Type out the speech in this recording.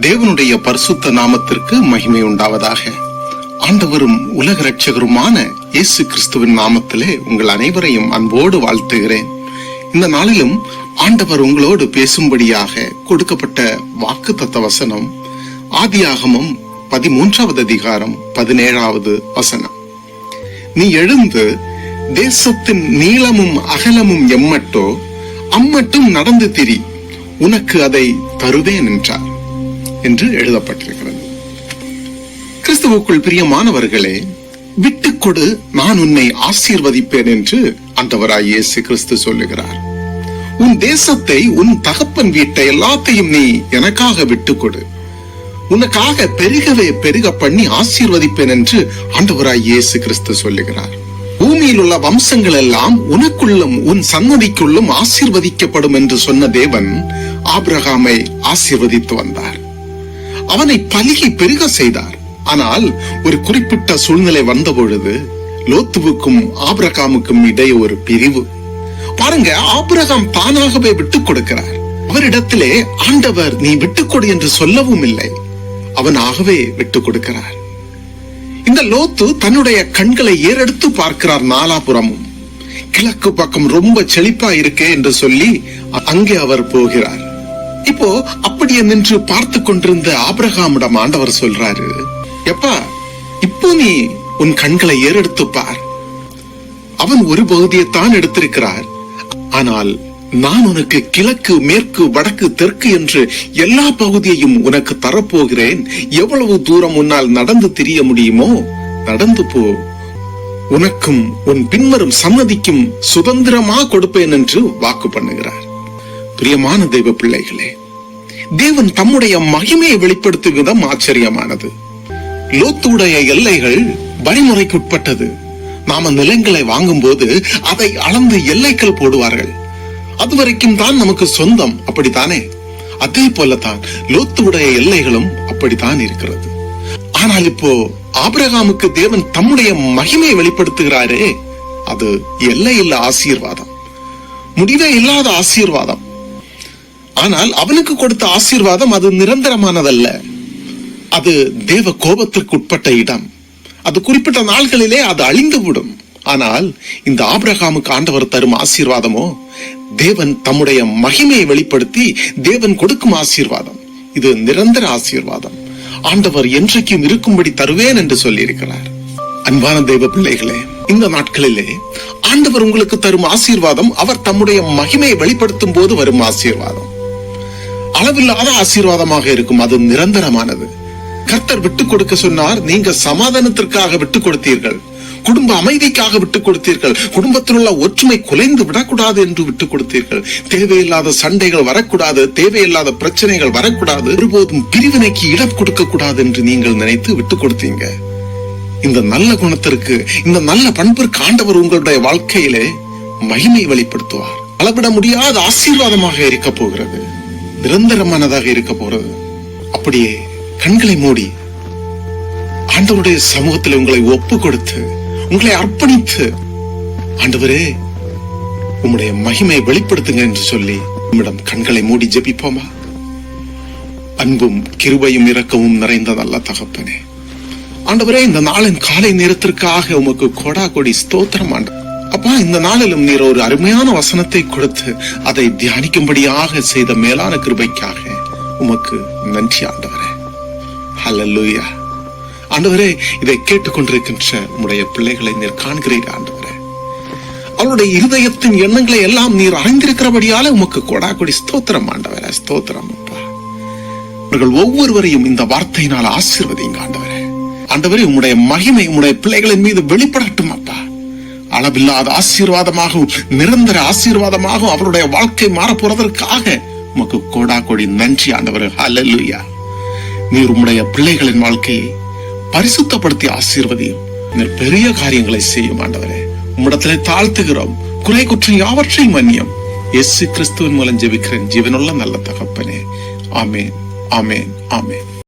தேவனுடைய பரிசுத்த நாமத்திற்கு மகிமை உண்டாவதாக. ஆண்டவரும் உலக இரட்சகருமான இயேசு கிறிஸ்துவின் நாமத்திலே உங்கள் அனைவரையும் அன்போடு வாழ்த்துகிறேன். இந்த நாளிலும் ஆண்டவர் உங்களோடு பேசும்படியாக கொடுக்கப்பட்ட வாக்குத்தத்த வசனம் ஆதியாகமம் 13வது அதிகாரம் 17வது வசனம். நீ எழுந்து தேசத்தின் நீளமும் அகலமும் எம்மட்டோ அம்மட்டும் நடந்து திரி, உனக்கு அதை தருவேன் என்றார் என்று எழுதப்பட்டிருக்கிறது. கிறிஸ்துவுக்குள் பிரியமானவர்களே, விட்டுக்கொடு, நான் உன்னை ஆசீர்வதிப்பேன் என்று ஆண்டவராய் இயேசு கிறிஸ்து சொல்லுகிறார். உன் தேசத்தை, உன் தகப்பன் வீட்டை எல்லாத்தையும் நீ எனக்காக விட்டுக்கொடு, உனக்காக பெருகவே பெருக பண்ணி ஆசீர்வதிப்பேன் என்று ஆண்டவராய் இயேசு கிறிஸ்து சொல்லுகிறார். பூமியில் உள்ள வம்சங்கள் எல்லாம் உனக்குள்ளும் உன் சன்னதிக்குள்ளும் ஆசீர்வதிக்கப்படும் என்று சொன்ன தேவன் ஆபிரகாமை ஆசீர்வதித்து வந்தார். அவனை பலுகி பெருக செய்தார். ஆனால் ஒரு குறிப்பிட்ட சூழ்நிலை வந்த பொழுது லோத்துவுக்கும் ஆபிரகாமுக்கும் இடையே ஒரு பிரிவு. பாருங்க, ஆபிரகாம் தானாகவே விட்டுக் கொடுக்கிறார். அவரிடத்திலே ஆண்டவர் நீ விட்டுக்கொடு என்று சொல்லவும் இல்லை, அவனாகவே விட்டுக் கொடுக்கிறார். இந்த லோத்து தன்னுடைய கண்களை ஏறெடுத்து பார்க்கிறார். நாலாபுறமும் கிழக்கு பக்கம் ரொம்ப செழிப்பா இருக்கே என்று சொல்லி அங்கே அவர் போகிறார். இப்போ அப்படியே நின்று பார்த்து கொண்டிருந்த ஆபிரகாமிடம் ஆண்டவர் சொல்றாரு, எப்பா, இப்போ நீ உன் கண்களை ஏறெடுத்து பார். அவன் ஒரு பகுதியைத்தான் எடுத்திருக்கிறார், ஆனால் நான் உனக்கு கிழக்கு, மேற்கு, வடக்கு, தெற்கு என்று எல்லா பகுதியையும் உனக்கு தரப்போகிறேன். எவ்வளவு தூரம் உன்னால் நடந்து திரிய முடியுமோ நடந்து போ, உனக்கும் உன் பின்வரும் சன்னதிக்கும் சுதந்திரமா கொடுப்பேன் என்று வாக்கு பண்ணுகிறார். பிரியமான தெய்வ பிள்ளைகளே, தேவன் தம்முடைய மகிமையை வெளிப்படுத்தும் விதம் ஆச்சரியமானது. லோத்துடைய எல்லைகள் வழிமுறைக்குட்பட்டது. நாம நிலங்களை வாங்கும் போது அதை அளந்து எல்லைகள் போடுவார்கள். அதுவரைக்கும் தான் நமக்கு சொந்தம், அப்படித்தானே? அதே போலதான் லோத்துடைய எல்லைகளும் அப்படித்தான் இருக்கிறது. ஆனால் இப்போ ஆபிரகாமுக்கு தேவன் தம்முடைய மகிமையை வெளிப்படுத்துகிறாரே, அது எல்லையில்லா ஆசீர்வாதம், முடிவே இல்லாத ஆசீர்வாதம். ஆனால் அவனுக்கு கொடுத்த ஆசீர்வாதம் அது நிரந்தரமானதல்ல. அது தேவ கோபத்திற்கு உட்பட்ட இடம். அது குறிப்பிட்ட நாள்களிலே அது அழிந்துவிடும். ஆனால் இந்த ஆபிரகாமுக்கு ஆண்டவர் தரும் ஆசீர்வாதமோ தேவன் தம்முடைய மகிமையை வெளிப்படுத்தி தேவன் கொடுக்கும் ஆசீர்வாதம். இது நிரந்தர ஆசீர்வாதம். ஆண்டவர் என்றைக்கும் இருக்கும்படி தருவேன் என்று சொல்லி இருக்கிறார். அன்பான தெய்வ பிள்ளைகளே, இந்த நாட்களிலே ஆண்டவர் உங்களுக்கு தரும் ஆசீர்வாதம் அவர் தம்முடைய மகிமையை வெளிப்படுத்தும் போது வரும் ஆசீர்வாதம். அளவில்லாத ஆசீர்வாதமாக இருக்கும். அது நிரந்தரமானது. கர்த்தர் விட்டுக் கொடுக்க சொன்னார், நீங்க சமாதானத்திற்காக விட்டுக் கொடுத்தீர்கள், குடும்ப அமைதிக்காக விட்டுக் கொடுத்தீர்கள், குடும்பத்தில் உள்ள ஒற்றுமை குலைந்து விடக்கூடாது என்று விட்டுக் கொடுத்தீர்கள், தேவையில்லாத சண்டைகள் வரக்கூடாது, தேவையில்லாத பிரச்சனைகள் வரக்கூடாது, ஒருபோதும் பிரிவினைக்கு இடம் கொடுக்க கூடாது என்று நீங்கள் நினைத்து விட்டுக் கொடுத்தீங்க. இந்த நல்ல குணத்திற்கு, இந்த நல்ல பண்பிற்கு ஆண்டவர் உங்களுடைய வாழ்க்கையிலே மகிமை வெளிப்படுத்துவார். அளவிட முடியாத ஆசீர்வாதமாக இருக்க போகிறது, நிரந்தரமானதாக இருக்க போகிறது. அப்படியே கண்களை மூடி ஆண்டவருடைய சமூகத்தில் உங்களை ஒப்பு கொடுத்து, உங்களை அர்ப்பணித்து, ஆண்டவரே உம்முடைய மகிமையை வெளிப்படுத்துங்க என்று சொல்லி நம்மிடம் கண்களை மூடி ஜெபிப்போமா? அன்பும் கிருபையும் இரக்கமும் நிறைந்த நல்ல தகப்பனே, ஆண்டவரே, இந்த நாளின் காலை நேரத்திற்காக உமக்கு கொடா கொடி ஸ்தோத்திரம். ஆண்டவர் அப்பா, இந்த நாளிலும் நீர் ஒரு அருமையான வசனத்தை கொடுத்து அதை தியானிக்கும்படியாக செய்த மேலான கிருபைக்காக உமக்கு நன்றி ஆண்டவரே. ஹல்லேலூயா. ஆண்டவரே, இதை கேட்டுக்கொண்டிருக்கின்ற உம்முடைய பிள்ளைகளை நீர் காண்கிறீர் ஆண்டவரே. அவருடைய இருதயத்தின் எண்ணங்களை எல்லாம் நீர் அறிந்திருக்கிறபடியால உமக்கு கொடா கொடி ஸ்தோத்திரம் ஆண்டவரே. ஸ்தோத்திரம் அப்பா. அவர்கள் ஒவ்வொருவரையும் இந்த வார்த்தையினால் ஆசீர்வதிங்க ஆண்டவரே. ஆண்டவரே, உம்முடைய மகிமை உம்முடைய பிள்ளைகளின் மீது வெளிப்படட்டும் அப்பா. அளவில்லாத ஆசீர்வாதமாகவும் நிரந்தர ஆசீர்வாதமாகவும் அவருடைய வாழ்க்கை மாறப்போறதற்காக உமக்கு கொடா கொடி நன்றி ஆண்டவரே. ஹல்லேலூயா. நீர் உம்முடைய பிள்ளைகளின் வாழ்க்கையை பரிசுத்தப்படுத்தி ஆசீர்வதியும். நீர் பெரிய காரியங்களை செய்யும் ஆண்டவரே. உம்மிடத்திலே தாழ்த்துகிறோம். குறை குற்றம் யாவற்றையும் மன்னியும். இயேசு கிறிஸ்துவின் மூலம் ஜெபிக்கிறேன் ஜீவனுள்ள நல்ல தகப்பனே. ஆமேன், ஆமேன், ஆமேன்.